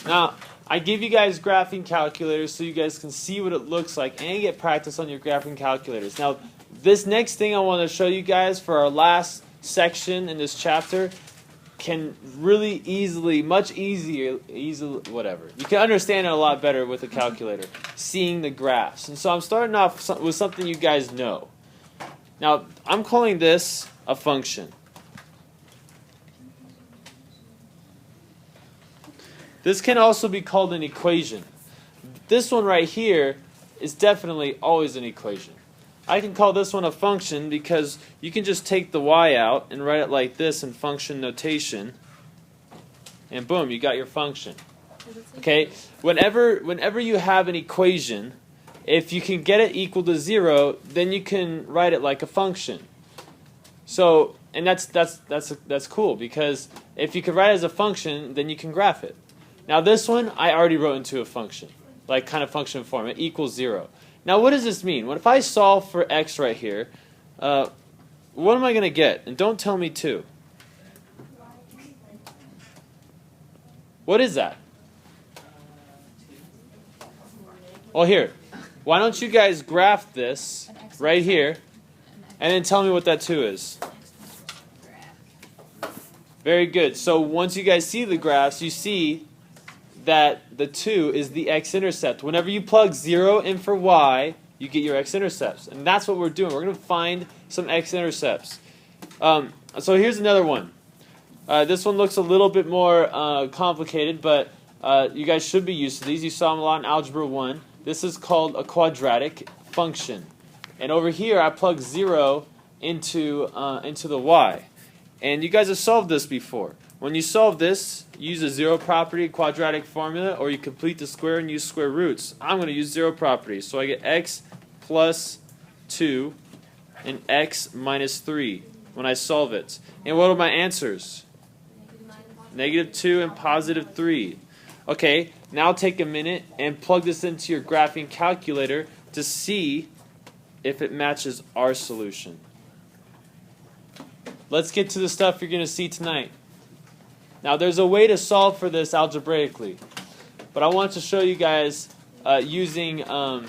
Now, I give you guys graphing calculators so you guys can see what it looks like and get practice on your graphing calculators. Now, this next thing I want to show you guys for our last section in this chapter can really easily, much easier, whatever. You can understand it a lot better with a calculator, seeing the graphs. And so I'm starting off with something you guys know. Now, I'm calling this a function. This can also be called an equation. This one right here is definitely always an equation. I can call this one a function because you can just take the y out and write it like this in function notation. And boom, you got your function. Okay? Whenever you have an equation, if you can get it equal to 0, then you can write it like a function. So, and that's cool because if you can write it as a function, then you can graph it. Now this one, I already wrote into a function, like kind of function form. It equals 0. Now what does this mean? What if I solve for x right here, what am I going to get? And don't tell me 2. What is that? Well, here. Why don't you guys graph this right here, and then tell me what that 2 is. Very good. So once you guys see the graphs, you see that the 2 is the x-intercept. Whenever you plug 0 in for y, you get your x-intercepts. And that's what we're doing. We're going to find some x-intercepts. So here's another one. This one looks a little bit more complicated, but you guys should be used to these. You saw them a lot in Algebra 1. This is called a quadratic function. And over here, I plug 0 into the y. And you guys have solved this before. When you solve this, use a 0 property quadratic formula, or you complete the square and use square roots. I'm going to use 0 property. So I get x plus 2 and x minus 3 when I solve it. And what are my answers? -2 and +3. Okay, now take a minute and plug this into your graphing calculator to see if it matches our solution. Let's get to the stuff you're going to see tonight. Now there's a way to solve for this algebraically, but I want to show you guys using a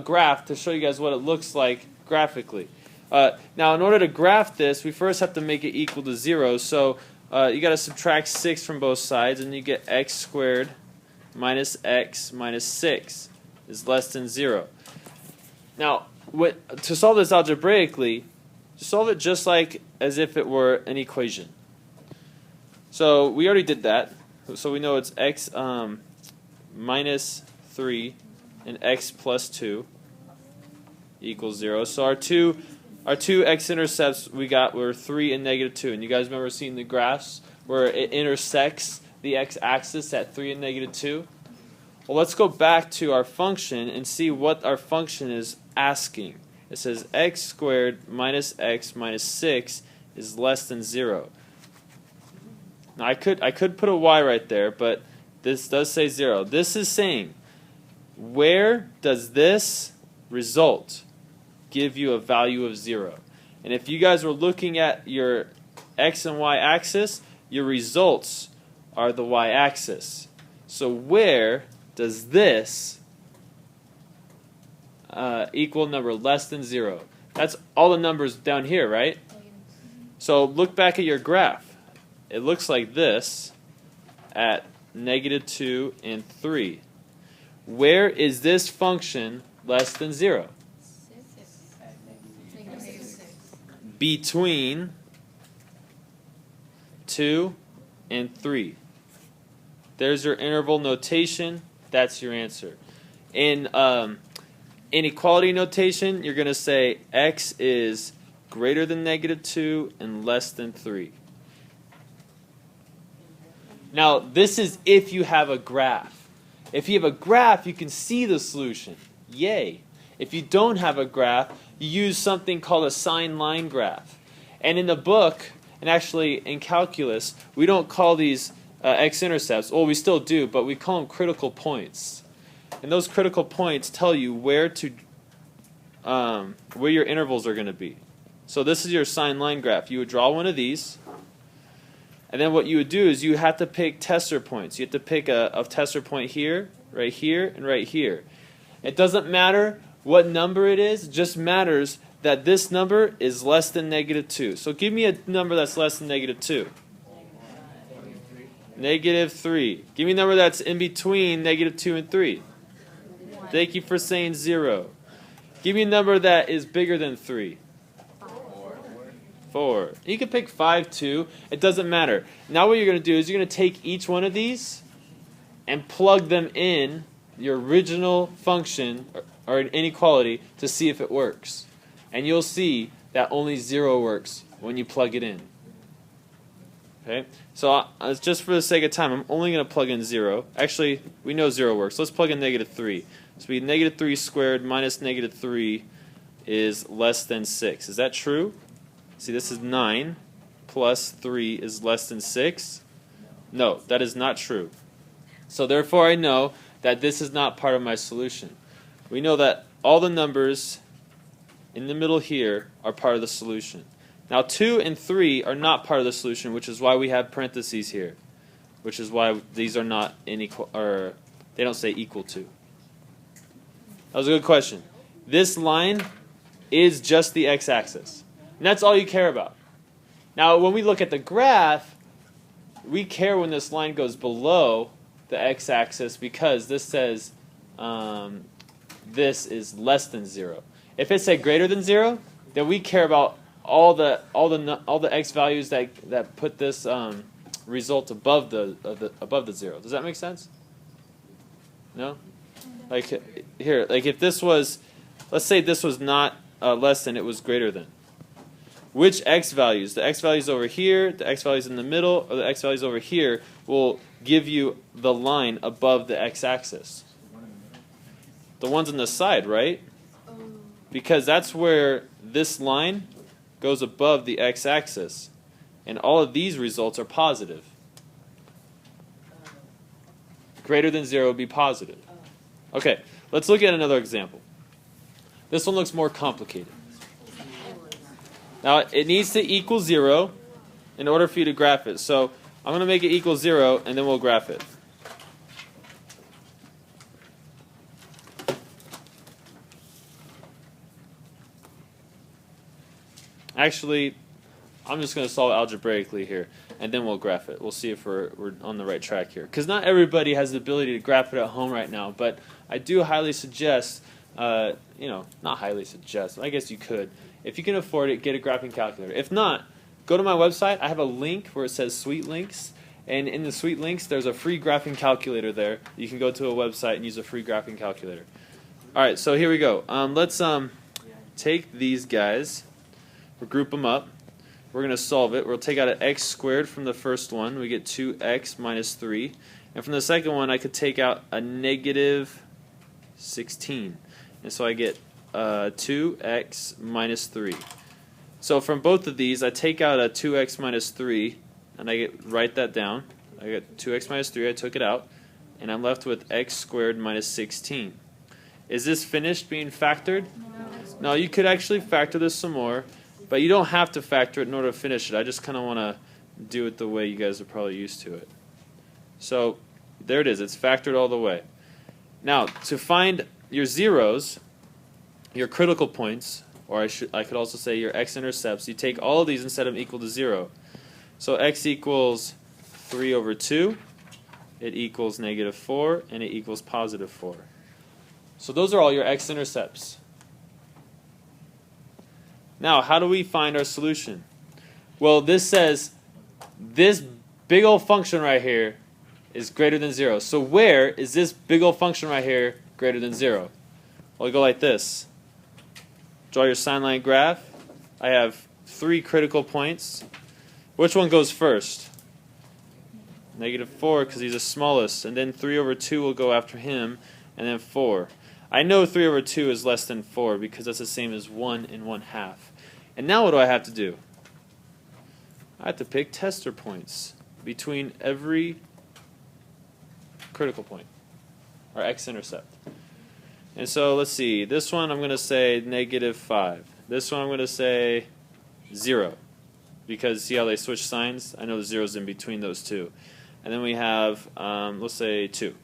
graph to show you guys what it looks like graphically. Now in order to graph this, we first have to make it equal to 0, so you got to subtract 6 from both sides, and you get x squared minus x minus 6 is less than 0. Now to solve this algebraically, solve it just like as if it were an equation. So we already did that. So we know it's x minus 3 and x plus 2 equals 0. So our two x-intercepts we got were 3 and -2. And you guys remember seeing the graphs where it intersects the x-axis at 3 and -2? Well, let's go back to our function and see what our function is asking. It says x squared minus x minus 6 is less than 0. Now I could put a y right there, but this does say 0. This is saying, where does this result give you a value of 0? And if you guys were looking at your x and y axis, your results are the y axis. So where does this equal number less than 0? That's all the numbers down here, right? So look back at your graph. It looks like this at -2 and 3. Where is this function less than 0? Between 2 and 3. There's your interval notation. That's your answer. In inequality notation, you're going to say x is greater than -2 and less than 3. Now, this is if you have a graph. If you have a graph, you can see the solution. Yay. If you don't have a graph, you use something called a signed line graph. And in the book, and actually in calculus, we don't call these x-intercepts. Well, we still do, but we call them critical points. And those critical points tell you where your intervals are going to be. So this is your signed line graph. You would draw one of these, And then what you would do is you have to pick tester points. You have to pick a tester point here, and right here. It doesn't matter what number it is, it just matters that this number is less than -2. So give me a number that's less than -2. -3. Give me a number that's in between -2 and 3. Thank you for saying 0. Give me a number that is bigger than 3. 4. You can pick 5 too. It doesn't matter. Now what you're going to do is you're going to take each one of these and plug them in your original function or an inequality to see if it works. And you'll see that only 0 works when you plug it in. Okay? So just for the sake of time, I'm only going to plug in 0. Actually, we know 0 works. Let's plug in -3. So we -3 squared minus -3 is less than 6. Is that true? See, this is 9 plus 3 is less than 6. No, that is not true. So therefore I know that this is not part of my solution. We know that all the numbers in the middle here are part of the solution. Now 2 and 3 are not part of the solution, which is why we have parentheses here. Which is why these are not unequal, or they don't say equal to. That was a good question. This line is just the x-axis. And that's all you care about. Now, when we look at the graph, we care when this line goes below the x-axis because this says this is less than 0. If it said greater than 0, then we care about all the x values that put this result above the 0. Does that make sense? No? Like here, like if this was, let's say this was not less than, it was greater than. Which x values, the x values over here, the x values in the middle, or the x values over here, will give you the line above the x-axis? The ones on the side, right? Because that's where this line goes above the x-axis. And all of these results are positive. Greater than 0 would be positive. Okay, let's look at another example. This one looks more complicated. Now, it needs to equal 0 in order for you to graph it. So I'm going to make it equal 0, and then we'll graph it. Actually, I'm just going to solve algebraically here, and then we'll graph it. We'll see if we're on the right track here. Because not everybody has the ability to graph it at home right now, but I do highly suggest, not highly suggest, I guess you could. If you can afford it, get a graphing calculator. If not, go to my website. I have a link where it says Sweet Links. And in the Sweet Links, there's a free graphing calculator there. You can go to a website and use a free graphing calculator. All right, so here we go. Let's take these guys. We'll group them up. We're going to solve it. We'll take out an x squared from the first one. We get 2x minus 3. And from the second one, I could take out a negative 16. And so I get 2x minus 3. So from both of these, I take out a 2x minus 3, and I write that down. I get 2x minus 3, I took it out, and I'm left with x squared minus 16. Is this finished being factored? No, you could actually factor this some more, but you don't have to factor it in order to finish it. I just kind of want to do it the way you guys are probably used to it. So there it is. It's factored all the way. Now, to find your zeros, your critical points, or I could also say your x-intercepts, you take all of these and set them equal to 0. So x equals 3 over 2, it equals negative 4, and it equals positive 4. So those are all your x-intercepts. Now, how do we find our solution? Well, this says this big old function right here is greater than 0. So where is this big old function right here greater than 0? Well, we go like this. Draw your sine line graph. I have 3 critical points. Which one goes first? Negative 4 because he's the smallest. And then 3 over 2 will go after him. And then 4. I know 3 over 2 is less than 4 because that's the same as 1 and 1/2. And now what do I have to do? I have to pick tester points between every critical point, or x-intercept. And so let's see, this one I'm going to say negative 5. This one I'm going to say 0. because see how they switch signs? I know the zero's in between those two. And then we have, let's say 2.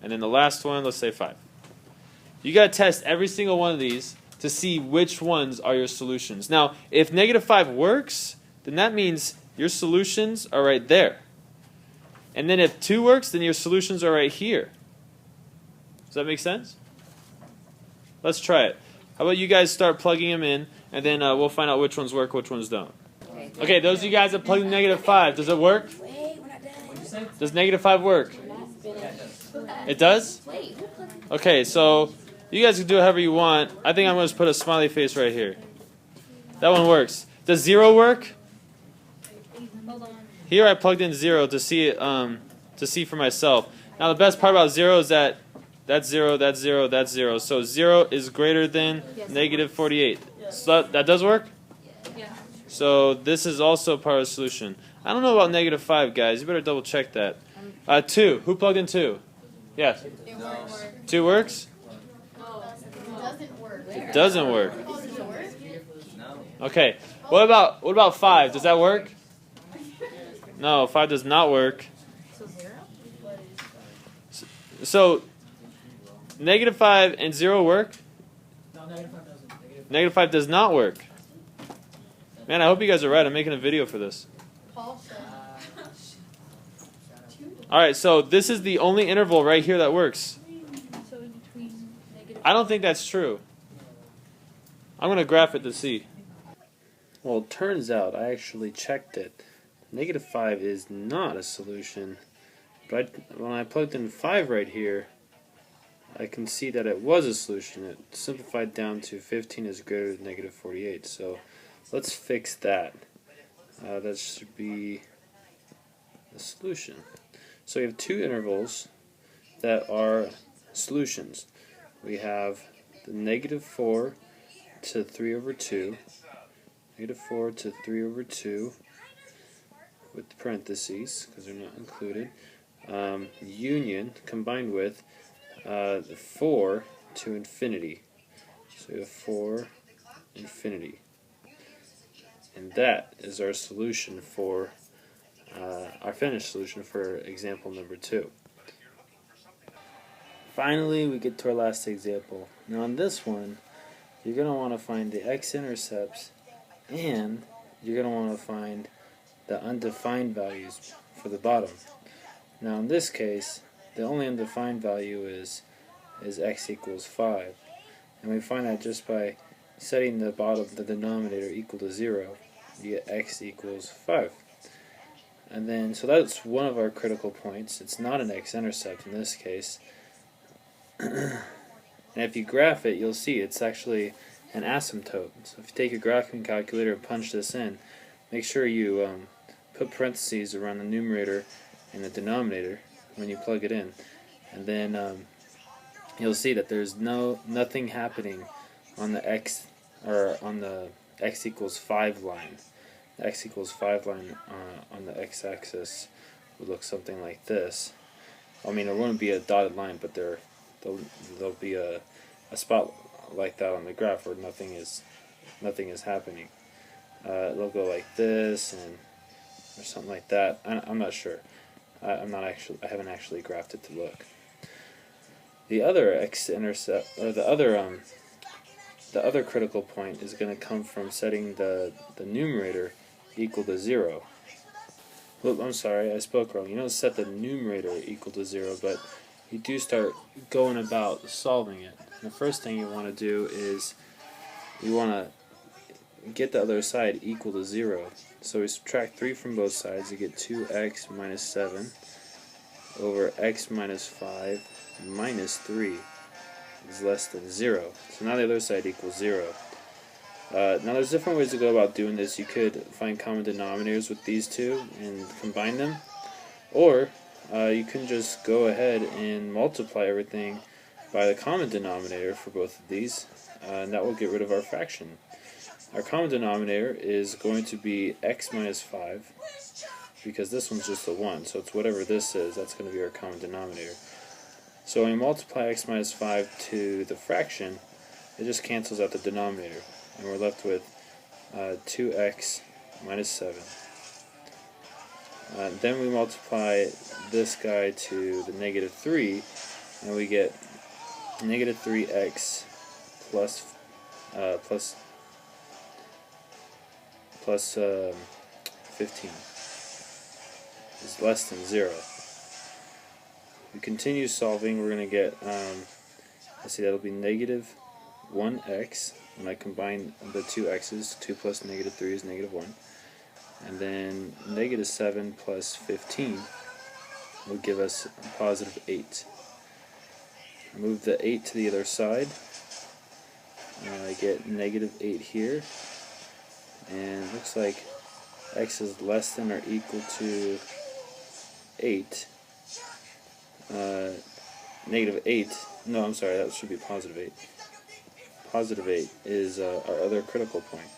And then the last one, let's say 5. You got to test every single one of these to see which ones are your solutions. Now, if -5 works, then that means your solutions are right there. And then if 2 works, then your solutions are right here. Does that make sense? Let's try it. How about you guys start plugging them in, and then we'll find out which ones work, which ones don't. Okay, those of you guys that plugged in -5, does it work? Does -5 work? It does? Okay, so you guys can do it however you want. I think I'm going to put a smiley face right here. That one works. Does 0 work? Here I plugged in 0 to see it, to see for myself. Now the best part about 0 is that that's 0, that's 0, that's 0. So 0 is greater than -48. So that does work? Yeah. So this is also part of the solution. I don't know about -5, guys. You better double check that. 2. Who plugged in 2? Yes. 2 works? It doesn't work. Okay. What about 5? Does that work? No, 5 does not work. So -5 and 0 work? No, -5 doesn't. -5 does not work. Man, I hope you guys are right. I'm making a video for this. Alright, so this is the only interval right here that works. I don't think that's true. I'm going to graph it to see. Well, it turns out I actually checked it. -5 is not a solution. But when I plugged in 5 right here, I can see that it was a solution. It simplified down to 15 is greater than -48. So let's fix that. That should be the solution. So we have 2 intervals that are solutions. We have the -4 to 3/2, -4 to 3/2 with parentheses because they're not included, union combined with the 4 to infinity. So we have 4 infinity. And that is our solution for our finished solution for example number 2. Finally, we get to our last example. Now on this one, you're going to want to find the x-intercepts and you're going to want to find the undefined values for the bottom. Now in this case, the only undefined value is x equals 5. And we find that just by setting the denominator equal to 0, you get x equals 5. And then, so that's one of our critical points. It's not an x-intercept in this case. And if you graph it, you'll see it's actually an asymptote. So if you take your graphing calculator and punch this in, make sure you put parentheses around the numerator and the denominator when you plug it in. And then you'll see that there's nothing happening on the x, or on the x equals 5 line. The x equals 5 line on the x-axis would look something like this. I mean, there wouldn't be a dotted line, but there'll be a spot like that on the graph where nothing is happening. It'll go like this or something like that. I'm not sure. I haven't actually graphed it to look. The other x-intercept, or the other critical point is going to come from setting the numerator equal to 0. Whoop, I'm sorry, I spoke wrong. You don't set the numerator equal to 0, but you do start going about solving it. And the first thing you want to do is you want to get the other side equal to 0. So we subtract 3 from both sides, you get 2x minus 7 over x minus 5 minus 3 is less than 0. So now the other side equals 0. Now there's different ways to go about doing this. You could find common denominators with these two and combine them, or you can just go ahead and multiply everything by the common denominator for both of these, and that will get rid of our fraction. Our common denominator is going to be x minus 5, because this one's just a 1, so it's whatever this is, that's going to be our common denominator. So when we multiply x minus 5 to the fraction, it just cancels out the denominator, and we're left with 2x minus 7. Then we multiply this guy to the negative 3, and we get negative 3x plus 15 is less than 0. We continue solving. We're going to get, let's see, that'll be negative 1x when I combine the two x's. 2 plus negative 3 is negative 1. And then negative 7 plus 15 will give us positive 8. I move the 8 to the other side. I get negative 8 here. And it looks like x is less than or equal to 8. Negative 8, no, I'm sorry, that should be positive 8. Positive 8 is our other critical point.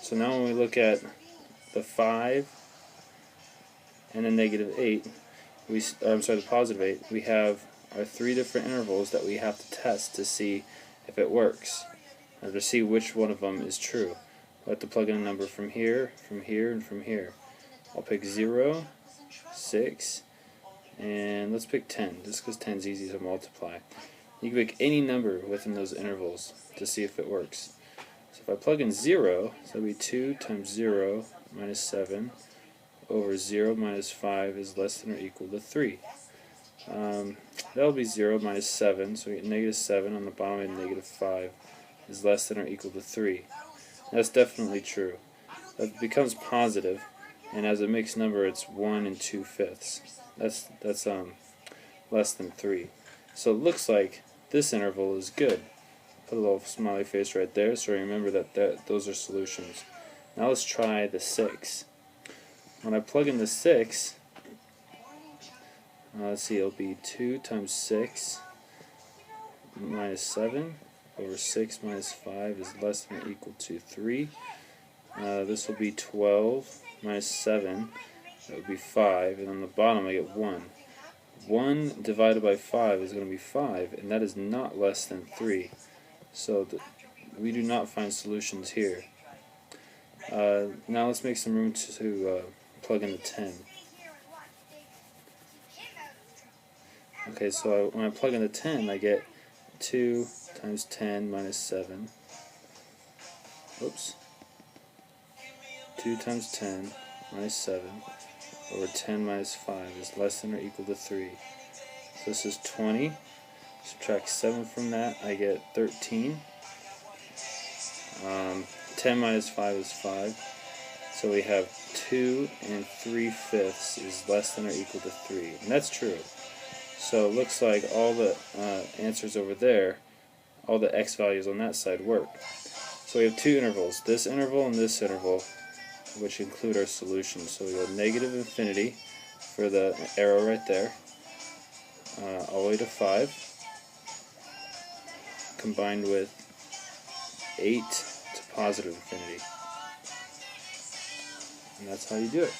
So now when we look at the 5 and the negative 8, the positive 8, we have our 3 different intervals that we have to test to see if it works, or to see which one of them is true. We'll have to plug in a number from here, and from here. I'll pick 0, 6, and let's pick 10, just because 10 is easy to multiply. You can pick any number within those intervals to see if it works. So if I plug in 0, so that'll be 2 times 0 minus 7 over 0 minus 5 is less than or equal to 3. That'll be 0 minus 7, so we get negative 7 on the bottom, and negative 5 is less than or equal to 3. That's definitely true. That becomes positive, and as a mixed number, it's 1 and 2/5. That's less than 3. So it looks like this interval is good. Put a little smiley face right there, so remember that those are solutions. Now let's try the 6. When I plug in the 6, let's see, it'll be 2 times 6 minus 7 over 6 minus 5 is less than or equal to 3. This will be 12 minus 7, that would be 5, and on the bottom I get 1. 1 divided by 5 is going to be 5, and that is not less than 3. So we do not find solutions here. Now let's make some room to plug in the 10. Okay, so when I plug in the 10, I get 2 times 10 minus 7. Oops. 2 times 10 minus 7 over 10 minus 5 is less than or equal to 3. So this is 20. Subtract 7 from that, I get 13. 10 minus 5 is 5. So we have 2 and 3/5 is less than or equal to 3. And that's true. So it looks like all the answers over there, all the x values on that side work. So we have two intervals, this interval and this interval, which include our solutions. So we go negative infinity for the arrow right there, all the way to 5, combined with 8 to positive infinity. And that's how you do it.